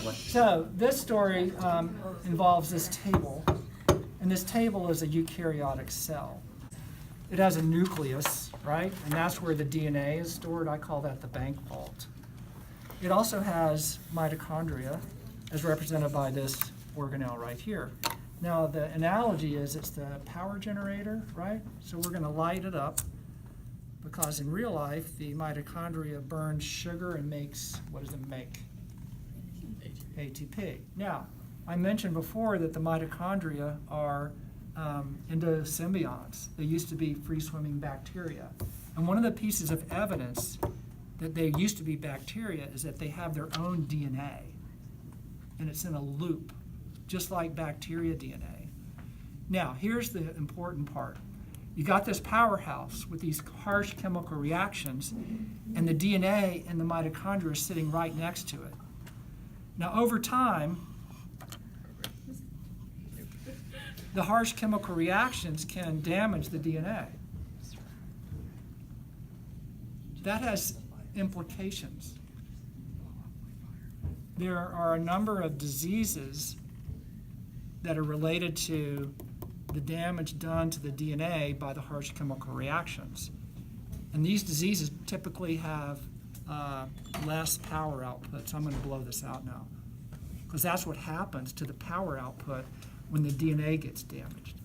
So this story involves this table, and this table is a eukaryotic cell. It has a nucleus, right? And that's where the DNA is stored. I call that the bank vault. It also has mitochondria, as represented by this organelle right here. Now, the analogy is it's the power generator, right? So we're going to light it up because in real life, the mitochondria burns sugar and makes, what does it make? ATP. Now, I mentioned before that the mitochondria are endosymbionts. They used to be free-swimming bacteria. And one of the pieces of evidence that they used to be bacteria is that they have their own DNA. And it's in a loop, just like bacteria DNA. Now, here's the important part. You got this powerhouse with these harsh chemical reactions, and the DNA and the mitochondria are sitting right next to it. Now, over time, the harsh chemical reactions can damage the DNA. That has implications. There are a number of diseases that are related to the damage done to the DNA by the harsh chemical reactions. And these diseases typically have less power output. So I'm going to blow this out now, because that's what happens to the power output when the DNA gets damaged.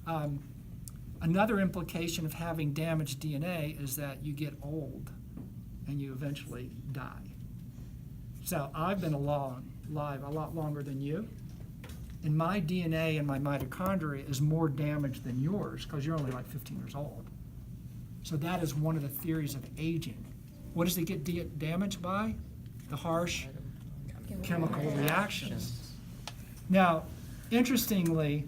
Another implication of having damaged DNA is that you get old and you eventually die. So I've been alive a lot longer than you, and my DNA and my mitochondria is more damaged than yours because you're only like 15 years old. So that is one of the theories of aging. What does it get damaged by? The harsh chemical reactions. Now, interestingly,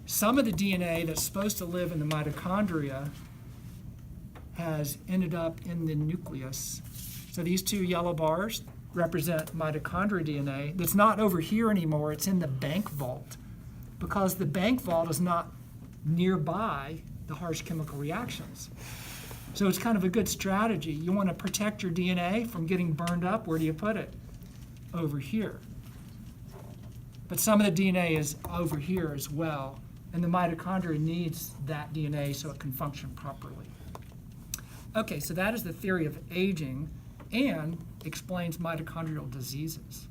some of the DNA that's supposed to live in the mitochondria has ended up in the nucleus. So these two yellow bars represent mitochondrial DNA that's not over here anymore. It's in the bank vault because the bank vault is not nearby the harsh chemical reactions. So it's kind of a good strategy. You want to protect your DNA from getting burned up. Where do you put it? Over here. But some of the DNA is over here as well, and the mitochondria needs that DNA so it can function properly. Okay, so that is the theory of aging and explains mitochondrial diseases.